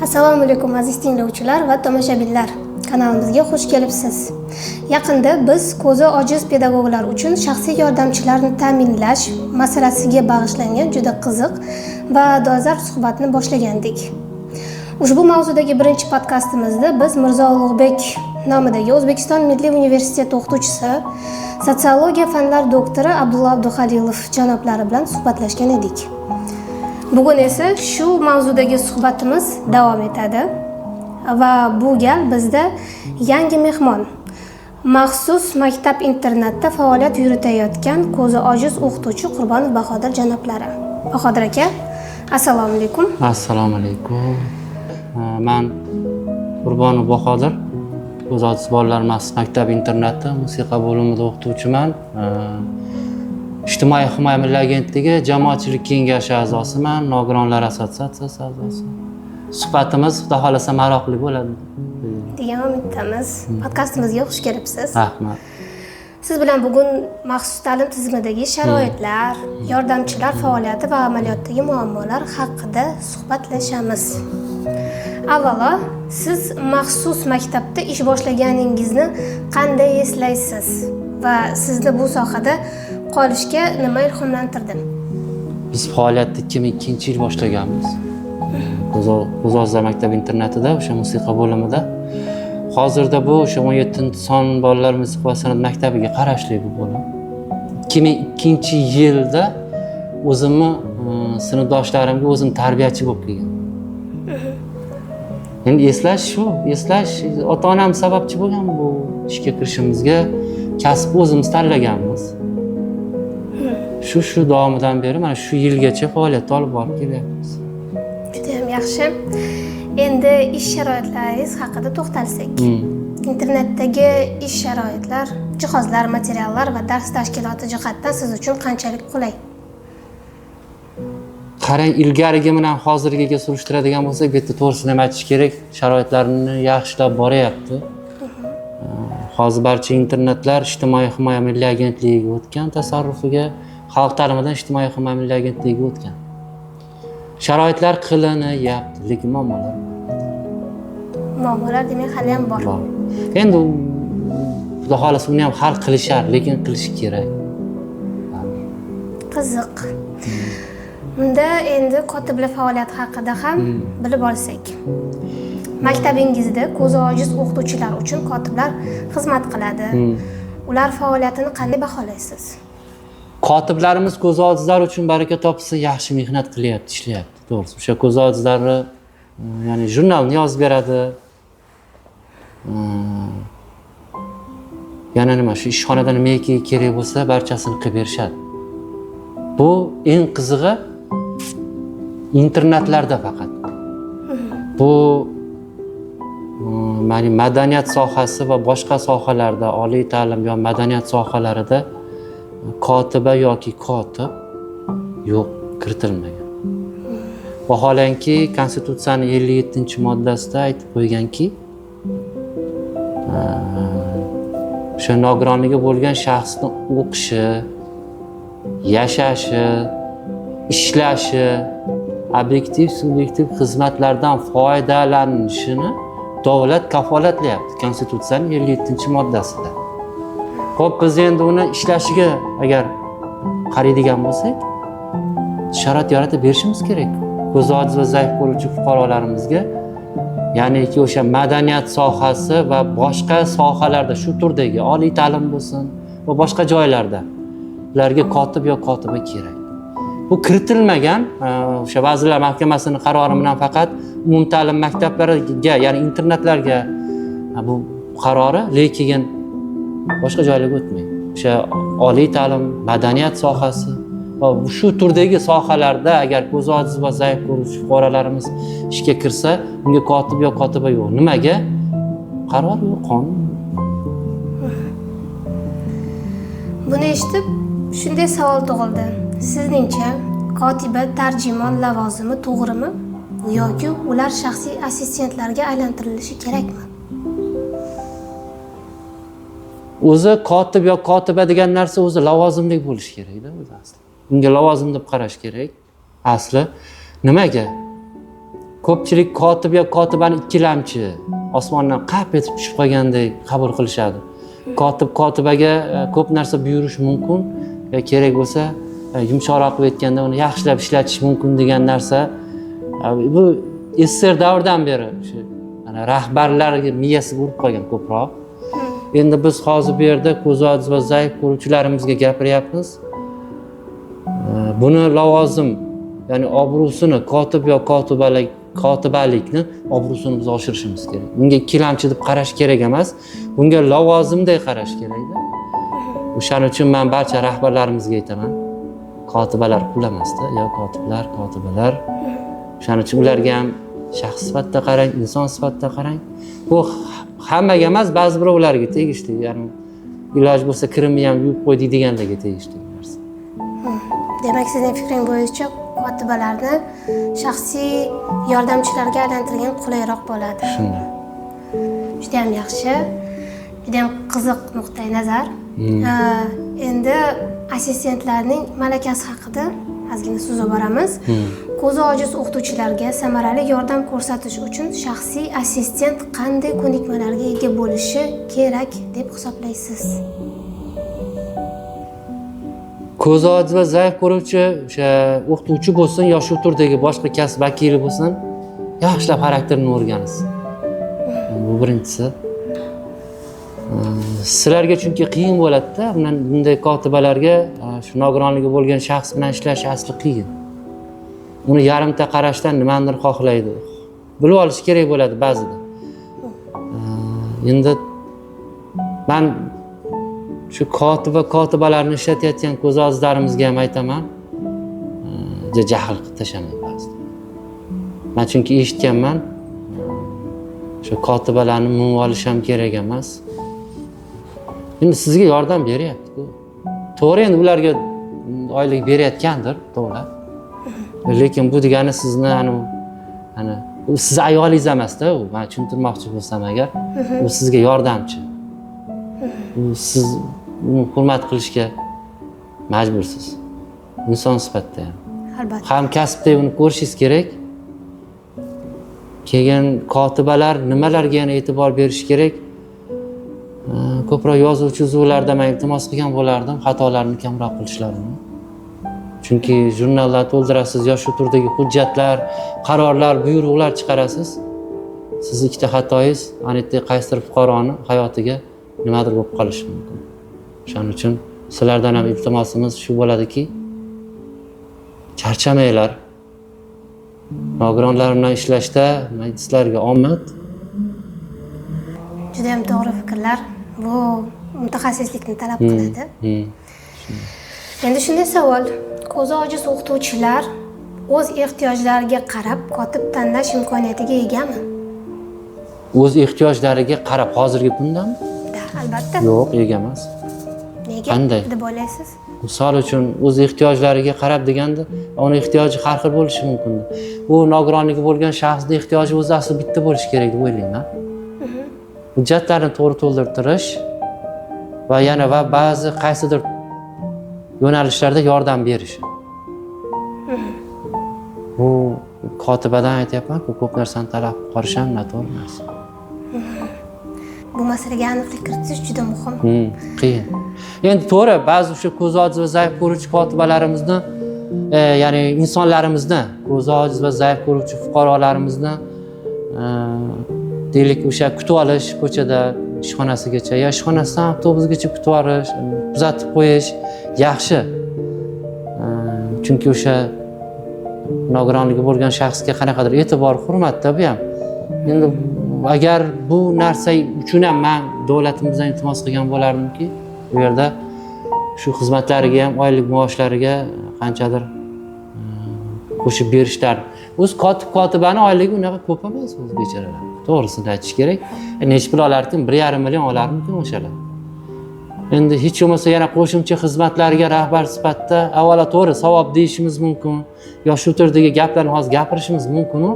Assalomu alaykum aziz tinglovchilar va tomoshabinlar. Kanalimizga xush kelibsiz. Yaqinda biz ko'zi ojiz pedagoglar uchun shaxsiy yordamchilarni ta'minlash masalasiga bag'ishlangan juda qiziq va dolzarb suhbatni boshlagandik. Ushbu mavzudagi birinchi podkastimizda biz Mirzo Ulug'bek nomidagi O'zbekiston Milliy universiteti o'qituvchisi, sotsiologiya fanlar doktori Abdulla Abduhalilov janoblari bilan suhbatlashgan edik. Bugun esa shu mavzudagi suhbatimiz davom etadi va bu gal bizda yangi mehmon, maxsus maktab internatda faoliyat yuritayotgan ko'zi ojiz o'qituvchi Qurbonov Bahodir janoblari. Bahodir aka, assalomu alaykum. Assalomu alaykum. Men Qurbonov Bahodir, ko'zi ojiz bolalar maxsus maktab internati musiqa bo'limida o'qituvchiman. Ijtimoiy himoya milliy agentligi jamoatchilik kengashi a'zosiman, nogironlar assotsiatsiyasi a'zosi. Suhbatimiz xudo xolasa maroqli bo'ladi degan umiddamiz. Podkastimizga xush kelibsiz. Rahmat. Siz bilan bugun maxsus ta'lim tizimidagi sharoitlar, yordamchilar faoliyati va amaliyotdagi muammolar haqida suhbatlashamiz. Avvalo, siz maxsus maktabda ish boshlaganingizni qanday eslaysiz va sizni bu sohada qolishga nima ilhomlantirdi? Biz faoliyatni 2002-yil boshlaganmiz. Ko'zi ojizlar maktab internatida, o'sha musiqa bo'limida. Hozirda bu o'sha 17-son bolalar musiqa va san'at maktabiga qarashli bu bo'lim. 2002-yilda o'zimni sinfdoshlarimga o'zim tarbiyachi bo'lib kelgan. Endi eslash ota-onam sababchi bo'lgan bu ishga kirishimizga, kasb o'zimiz tanlaganmiz. Shu davomidan beri mana shu yilgacha faoliyat olib borib kelyapmiz. Juda ham yaxshi. Endi ish sharoitlaringiz haqida to'xtalsak. Internetdagi ish sharoitlar, jihozlar, materiallar va dars tashkiloti jihatdan siz uchun qanchalik qulay? Qarang, ilgarigi bilan hozirgiga surishtiradigan bo'lsak, bu yerda to'g'risini ham aytish kerak, sharoitlarni yaxshilab boryapti. Hozir barcha internatlar ijtimoiy himoya milliy agentligiga o'tgan, tasarrufiga, xalq ta'limidan ijtimoiy himoya milliy agentligiga o'tgan. Sharoitlar qilinyapti, lekin muammolar demak hali ham bor. Endi xudo xolasa uni ham hal qilishar, lekin qilish kerak. Qiziq. Unda endi kotiblar faoliyati haqida ham bilib olsak. Maktabingizda ko'zi ojiz o'qituvchilar uchun kotiblar xizmat qiladi. Ular faoliyatini qanday baholaysiz? Kotiblarimiz ko'zi ojizlar uchun baraka topsa, yaxshi mehnat qilyapti, ishlayapti. To'g'risi, o'sha ko'zi ojizlarni ya'ni jurnalni yozib beradi. Yana nima, shu ishxonada nimaki kerak bo'lsa, barchasini qilib berishadi. Bu eng qizig'i internatlarda faqat. Bu madaniyat sohasi va boshqa sohalarda, oliy ta'lim yoki madaniyat sohalarida kotiba yoki kotib yo'q, kiritilmagan. Vaholanki Konstitutsiyaning 57-moddasida aytib qo'yganki, o'sha nogironligi bo'lgan shaxsning o'qishi, yashashi, ishlashi, obyektiv, subyektiv xizmatlardan foydalanishini davlat kafolatlayapti Konstitutsiyaning 57-moddasida. Xo'p, biz endi uni ishlashiga agar qaraydigan bo'lsak, sharoit yaratib berishimiz kerak. Ko'zi ojiz va zaif bo'luvchi fuqarolarimizga, ya'niki o'sha madaniyat sohasi va boshqa sohalarda shu turdagi oliy ta'lim bo'lsin va boshqa joylarda ularga kotib yo kotiba kerak. Bu kiritilmagan, o'sha Vazirlar Mahkamasining qarori bilan faqat umumta'lim maktablariga, ya'ni internatlarga bu qarori, lekin boshqa joylarga o'tmaydi. O'sha oliy ta'lim, madaniyat sohasi va shu turdagi sohalarda agar ko'zi ojiz va zaif bo'luvchi fuqarolarimiz ishga kirsa, unga kotib yo kotiba yo'q. Nimaga? Qaror yo'q, qonun. Buni eshitib shunday savol tug'ildi. Sizningcha kotiba tarjimon lavozimi to'g'rimi yoki ular shaxsiy assistentlarga aylantirilishi kerakmi? O'zi kotib yo kotiba degan narsa o'zi lavozimdek bo'lishi kerak-da o'zi asli. Unga lavozim deb qarash kerak. Asli nimaga? ko'pchilik kotib yo kotibani ikkilamchi, osmondan qap etib tushib qolgandek qabul qilishadi. Kotib kotibaga ko'p narsa buyurish mumkin, yo kerak bo'lsa yumshoqroq qilib aytganda uni yaxshilab ishlatish mumkin degan narsa bu SSR davridan beri shu rahbarlarga miyasiga urib qolgan ko'proq. Endi biz hozir bu yerda ko'zi ojiz va zaif ko'ruvchilarimizga gapiryapmiz. Buni lavozim, ya'ni obro'sini kotib yo kotibalikni obro'sini biz oshirishimiz kerak. Bunga ikkilamchi deb qarash kerak emas, bunga lavozimday qarash kerak-da. O'shaning uchun men barcha rahbarlarimizga aytaman, kotibalar pul emasda, yo kotibalar. O'shaning uchun ularga ham shaxs sifatida qarang, inson sifatida qarang. Bu hammaga emas, ba'zi birovlarga tegishli, ya'ni iloj bo'lsa kirimni ham yuvib qo'ydik deganlarga tegishli narsa. Demak, sizning fikringiz bo'yicha kotibalarni shaxsiy yordamchilarga aylantirgan qulayroq bo'ladi. Shunday. Juda ham yaxshi. Juda ham qiziq nuqtai nazar. Endi assistentlarning malakasi haqida ozgina so'zlab boramiz. Ko'zi ojiz o'qituvchilarga samarali yordam ko'rsatish uchun shaxsiy assistent qanday ko'nikmalarga ega bo'lishi kerak deb hisoblaysiz? Ko'zi ojiz va zaif ko'ruvchi o'sha o'qituvchi bo'lsin, yo shu turdagi boshqa kasb vakili bo'lsin, yaxshilab xarakterini o'rgansin. Bu birinchisi. Sizlarga chunki qiyin bo'ladi-da, bunday kotibalarga shu nogironligi bo'lgan shaxs bilan ishlash asli qiyin. Uni yarimta qarashdan nimanidir xohlaydi. Bilib olish kerak bo'ladi ba'zida. Endi men shu kotibalarni ishlatayotgan ko'z ojizlarimizga ham aytaman, jahl qilib tashamang ba'zida. Men chunki eshitganman, shu kotibalarni minib olish ham kerak emas. Endi sizga yordam beryapti-ku. To'g'ri, endi ularga oylik berayotgandir davlat. Lekin bu degani sizni u siz ayolingiz emas-da, u. Men tushuntirmoqchi bo'lsam agar, u sizga yordamchi. Siz uni hurmat qilishga majbursiz. Inson sifatida ham. Albatta. Ham kasbda uni ko'rishingiz kerak. Keyin kotibalar nimalarga yana e'tibor berish kerak? Ko'proq yozuvchi-yozuvlarda men iltimos qilgan bo'lardim, xatolarni kamroq qilishlarini. Chunki jurnallar to'ldirasiz, yo shu turdagi hujjatlar, qarorlar, buyruqlar chiqarasiz. Siz ikkita xatoyingiz anitday qaysidir fuqaroni hayotiga nimadir bo'lib qolishi mumkin. Shuning uchun sizlardan ham iltimosimiz shu bo'ladiki, charchamanglar. Nogironlar bilan ishlashda men sizlarga omad. Juda ham to'g'ri fikrlar. Bu mutaxassislikni talab qiladi. Endi shunday savol, ko'zi ojiz o'qituvchilar o'z ehtiyojlariga qarab kotib tanlash imkoniyatiga egami? O'z ehtiyojlariga qarab hozirgi kundami? Albatta. Yo'q, ega emas. Nega? Qanday? Deb o'ylaysiz? Misol uchun o'z ehtiyojlariga qarab deganda, uni ehtiyoji har xil bo'lishi mumkin. Bu nogironligi bo'lgan shaxsning ehtiyoji o'zi asli bitta bo'lishi kerak deb o'ylayman. Hujjatlarni to'g'ri to'ldirtirish va yana ba'zi qaysidir yo'nalishlarda yordam berish. Bu kotibadan aytyapman-ku, ko'p narsani talab qilish ham noto'g'ri narsa. Bu masalaga aniqlik kiritish juda muhim. Qiyin. Endi to'g'ri, ba'zi o'sha ko'zi ojiz va zaif ko'ruvchi kotibalarimizni, ya'ni insonlarimizni, ko'zi ojiz va zaif ko'ruvchi fuqarolarimizni deylik o'sha kutib olish ko'chada ishxonasigacha, yo ishxonasidan avtobusgacha kutib olish, kuzatib qo'yish yaxshi. Chunki o'sha nogironligi bo'lgan shaxsga qanaqadir e'tibor, hurmatda bu ham. Endi agar bu narsa uchun ham men davlatimizdan iltimos qilgan bo'lardimki, bu yerda shu xizmatlariga ham oylik maoshlariga qanchadir qo'shib berishlar. O'z kotibani oyligi unaqa ko'p emas o'z bechoralar. To'g'risini aytish kerak. Necha pul olardim? 1,5 million olarmikin o'shalar. Endi hech bo'lmasa yana qo'shimcha xizmatlarga rahbar sifatida avvalo to'g'ri savob deyishimiz mumkin, yo shu turdagi gaplarni hozir gapirishimiz mumkin-ku.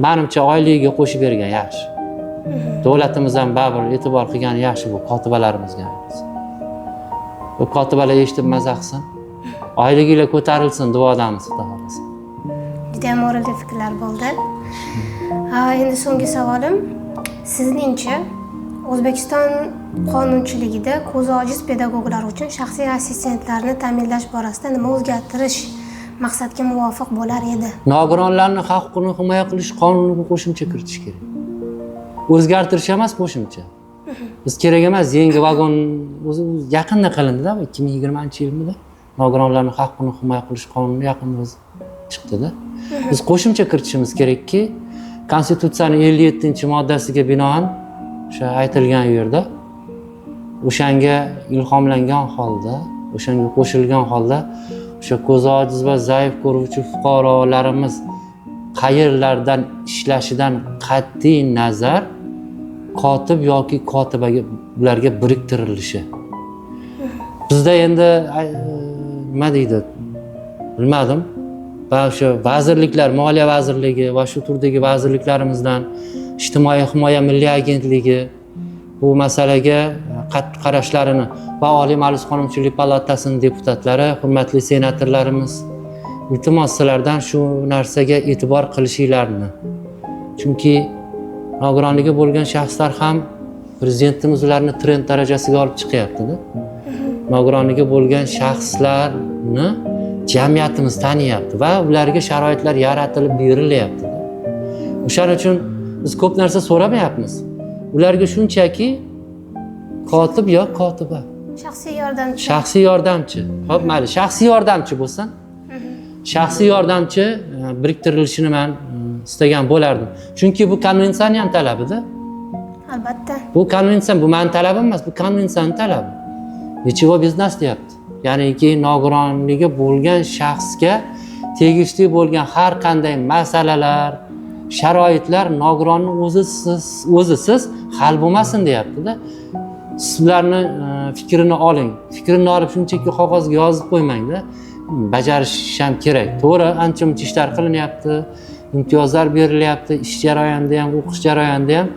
Menimcha oyligiga qo'shib bergan yaxshi. Davlatimiz ham baribir e'tibor qilgani yaxshi bu kotibalarimizga. Bu kotibalar eshitib maza qilsin. Oyligilar ko'tarilsin duodamiz, xudo xolasa. Juda ham o'rinli fikrlar bo'ldi. Endi so'nggi savolim, sizningcha O'zbekiston qonunchiligida ko'zi ojiz pedagoglar uchun shaxsiy assistentlarni ta'minlash borasida nima o'zgartirish maqsadga muvofiq bo'lar edi? Nogironlarning huquqini himoya qilish qonuniga qo'shimcha kiritish kerak. O'zgartirish emas, qo'shimcha. Biz kerak emas, yangi vagon o'zi yaqinda qilindi-da, 2020-yilda nogironlarning huquqini himoya qilish qonuni yaqinda chiqdi-da. Biz qo'shimcha kiritishimiz kerakki, Konstitutsiyaning 57-moddasiga binoan o'sha aytilgan yerda o'shanga ilhomlangan holda, o'shanga qo'shilgan holda o'sha ko'zi ojiz va zaif ko'ruvchi fuqarolarimiz qayerlardan ishlashidan qat'iy nazar kotib yoki kotibaga ularga biriktirilishi. Bizda endi nima deydi? Bilmadim. Va o'sha vazirliklar, Moliya vazirligi va shu turdagi vazirliklarimizdan Ijtimoiy himoya milliy agentligi bu masalaga qattiq qarashlarini va Oliy Majlis Qonunchilik palatasining deputatlari, hurmatli senatorlarimiz, iltimos sizlardan shu narsaga e'tibor qilishinglarni. Chunki nogironligi bo'lgan shaxslar ham prezidentimiz ularni trend darajasiga olib chiqyapti-da. Nogironligi bo'lgan shaxslarni jamiyatimiz taniyapti va ularga sharoitlar yaratilib berilyapti. O'shaning uchun biz ko'p narsa so'ramayapmiz. Ularga shunchaki kotib yo kotiba, Shaxsiy yordamchi. shaxsiy yordamchi. Xo'p, mayli, shaxsiy yordamchi bo'lsin. Shaxsiy yordamchi biriktirilishini men istagan bo'lardim. Chunki bu konvensiyaning ham talabi-da. Albatta. Bu konvensiya, bu men talabim emas, bu konvensiyaning talabi. Necheva biznes deyapti. Ya'niki nogironligi bo'lgan shaxsga tegishli bo'lgan har qanday masalalar, sharoitlar nogironni o'zisiz hal bo'lmasin deyapti-da. Sizlarni fikrini oling. Fikrini olib shunchaki qog'ozga yozib qo'ymang-da. Bajarish ham kerak. To'g'ri, ancha-muncha ishlar qilinyapti, imtiyozlar berilyapti, ish jarayonida ham, o'qish jarayonida ham.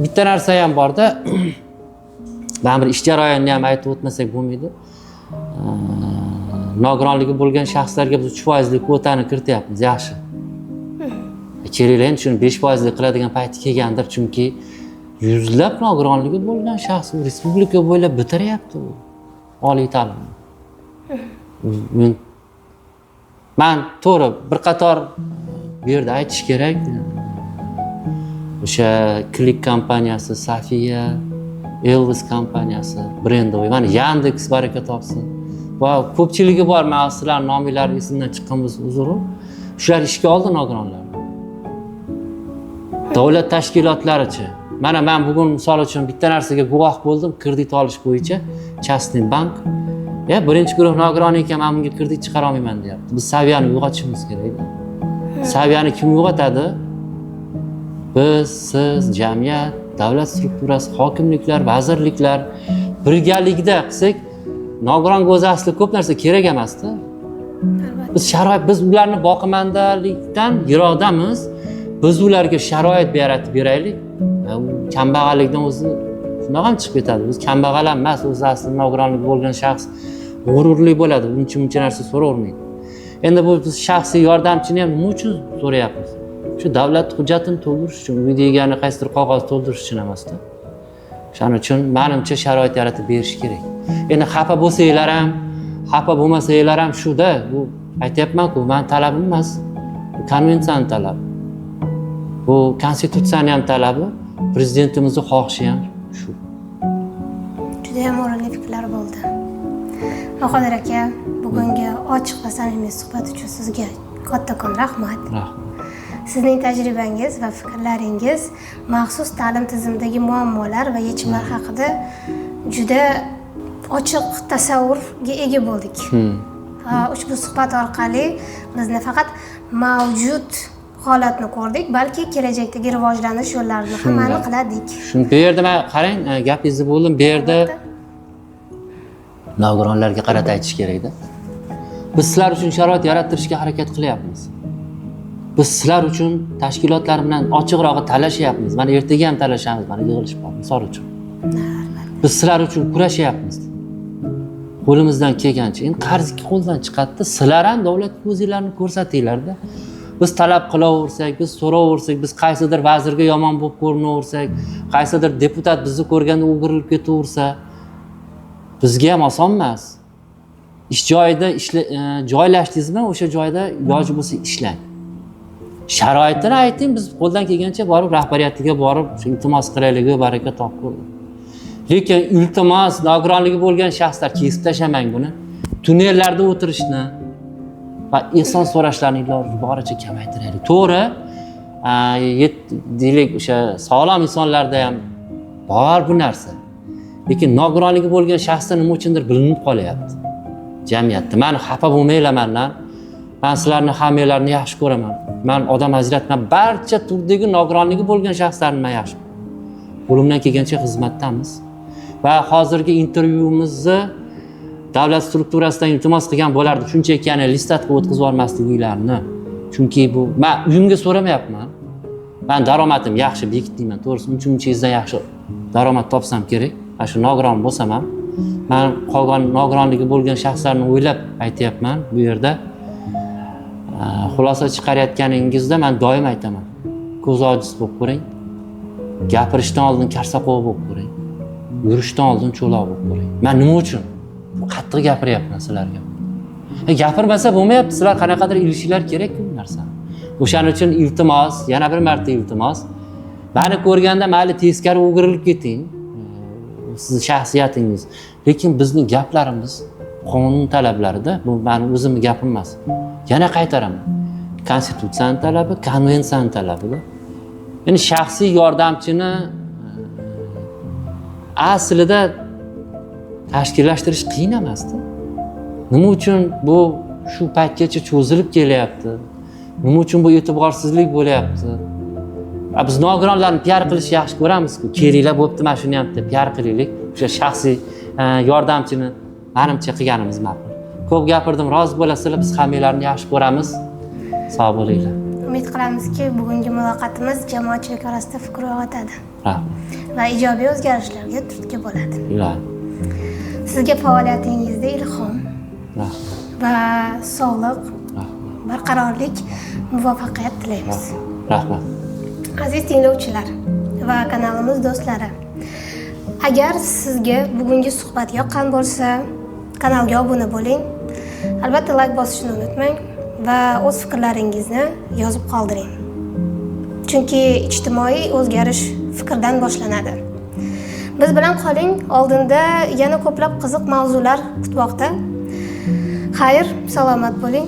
Bitta narsa ham bor-da. Ba'zir ish jarayonini ham aytib o'tmasak bo'lmaydi. Nogironligi bo'lgan shaxslarga biz 3% kvotani kirityapmiz, yaxshi. Kelinglar endi shuni 5% qiladigan payti kelgandir, chunki yuzlab nogironligi bo'lgan shaxs respublika bo'ylab bitiryapti u oliy ta'limni. Men to'g'ri bir qator bu yerda aytish kerak. O'sha Click kompaniyasi, Safiya, Elvis kompaniyasi, Brandovoy, mana Yandex baraka topsin. Va ko'pchiligi bor, men sizlar nominglarni esimdan chiqqan bo'lsa uzr. Shular ishga oldi nogironlarni. Davlat tashkilotlarichi. Mana men bugun misol uchun bitta narsaga guvoh bo'ldim, kredit olish bo'yicha Частный bank. Birinchi guruh nogiron ekan, men bunga kredit chiqara olmayman deyapti. Biz saviyani uyg'otishimiz kerak. Saviyani kim uyg'otadi? Biz, siz, jamiyat, davlat strukturasi, hokimliklar, vazirliklar birgalikda qilsak, nogironga o'zi asli ko'p narsa kerak emas-da. Biz sharoit, biz ularni boqimandalikdan yiroqdamiz. Biz ularga sharoit yaratib beraylik. Kambag'allikdan o'zi shunday ham chiqib ketadi. Biz kambag'al emas, o'zi aslida nogironligi bo'lgan shaxs g'ururli bo'ladi. Uncha narsa so'ravermaydi. Endi bu biz shaxsiy yordamchini ham nima uchun so'rayapmiz? Shu davlat hujjatini to'ldirish uchun, uy degani qaysidir qog'oz to'ldirish uchun emas-da. Shuning uchun menimcha sharoit yaratib berish kerak. Endi xafa bo'lsanglar ham, xafa bo'lmasanglar ham shu-da, bu aytayapman-ku, men talabim emas. Bu konvensiyaning talabi. Bu konstitutsiyaning ham talabi, prezidentimizning xohishi ham shu. Juda ham o'rinli fikrlar bo'ldi. Bahodir aka, bugungi ochiq va samimiy suhbat uchun sizga kattakon rahmat. Rahmat. Sizning tajribangiz va fikrlaringiz maxsus ta'lim tizimidagi muammolar va yechimlar haqida juda ochiq tasavvurga ega bo'ldik. Ushbu suhbat orqali biz nafaqat mavjud holatni ko'rdik, balki kelajakdagi rivojlanish yo'llarini ham aniqladik. Shuni bu yerda men qarang, gapingizni bo'ldim, bu yerda nogironlarga qarata aytish kerak-da. Biz sizlar uchun sharoit yarattirishga harakat qilyapmiz. Biz sizlar uchun tashkilotlar bilan ochiqroq talashyapmiz. Mana ertaga ham talashamiz, mana yig'ilish bor, misol uchun. Biz sizlar uchun kurashyapmiz. Qo'limizdan kelgancha. Endi qarz ikki qo'ldan chiqadi. Sizlar ham davlatga o'zinglarni ko'rsatinglar-da. Biz talab qilaversak, biz so'raversak, biz qaysidir vazirga yomon bo'lib ko'rinaversak, qaysidir deputat bizni ko'rganda o'girilib ketaversa, bizga ham oson emas. Ish joyida joylashdingizmi, o'sha joyda iloji bo'lsa ishlang. Sharoitini ayting, biz qo'ldan kelgancha borib rahbariyatiga borib iltimos qilaylik, baraka topib. Lekin iltimos, nogironligi bo'lgan shaxslar kesib tashlamang buni. Tunnellarda o'tirishni va ehson so'rashlarni iloji boricha kamaytiraylik. To'g'ri, deylik o'sha sog'lom insonlarda ham bor bu narsa. Lekin nogironligi bo'lgan shaxslar nima uchundir bilinib qolyapti jamiyatda. Meni xafa bo'lmanglar mendan. Men sizlarni hammalarini yaxshi ko'raman. Men odam ajratman. Barcha turdagi nogironligi bo'lgan shaxslarni men yaxshi ko'raman. Qo'limdan kelgancha xizmatdamiz. Va hozirgi intervyuimizni davlat strukturasidan iltimos qilgan bo'lardi. Shunchaki yana listatga o'tkazib yubormasliklarini. Chunki bu men uyimga so'ramayapman. Men daromadim yaxshi bekitmayman. To'g'risi, uncha-munchangizdan yaxshi daromad topsam kerak. Mana shu nogiron bo'lsam ham, men qolgan nogironligi bo'lgan shaxslarni o'ylab aytayapman bu yerda. Xulosa chiqarayotganingizda men doim aytaman. Ko'z ojiz bo'lib ko'ring. Gapirishdan oldin karsaqov bo'lib ko'ring. Yurishdan oldin cho'loq bo'lib ko'ring. Men nima uchun qattiq gapiryapman sizlarga? Gapirmasa bo'lmayapti. Sizlar qanaqadir ilishinglar kerak bu narsani. O'shaning uchun iltimos, yana bir marta iltimos. Meni ko'rganda mayli teskari o'girilib keting. Sizning shaxsiyatingiz. Lekin bizning gaplarimiz qonun talablarida, bu meni o'zimning gapim emas. Yana qaytaraman. Konstitutsiyaning talabi, konvensiyaning talabi. Ya'ni shaxsiy yordamchini aslida tashkillashtirish qiyin emasdi. Nima uchun bu shu paytgacha cho'zilib kelyapti? Nima uchun bu e'tiborsizlik bo'lyapti? Biz nogironlarni PR qilishni yaxshi ko'ramiz-ku. Keraklar bo'pti, mana shuni ham PR qilaylik. O'sha shaxsiy yordamchini menimcha qilganimiz ma'qul. Ko'p gapirdim, rozi bo'lasizlar, biz hammalarni yaxshi ko'ramiz. Sog' bo'linglar. Umid qilamizki, bugungi muloqotimiz jamoatchilik orasida fikr uyg'otadi. Rahmat. Va ijobiy o'zgarishlarga turtki bo'ladi. Ilohim. Sizga faoliyatingizda ilhom va sog'lik, barqarorlik, muvaffaqiyat tilaymiz. Rahmat. Aziz tinglovchilar va kanalimiz do'stlari, agar sizga bugungi suhbat yoqqan bo'lsa, kanalga obuna bo'ling. Albatta like bosishni unutmang va o'z fikrlaringizni yozib qoldiring. Chunki ijtimoiy o'zgarish fikrdan boshlanadi. Biz bilan qoling, oldinda yana ko'plab qiziq mavzular kutmoqda. Xayr, salomat bo'ling.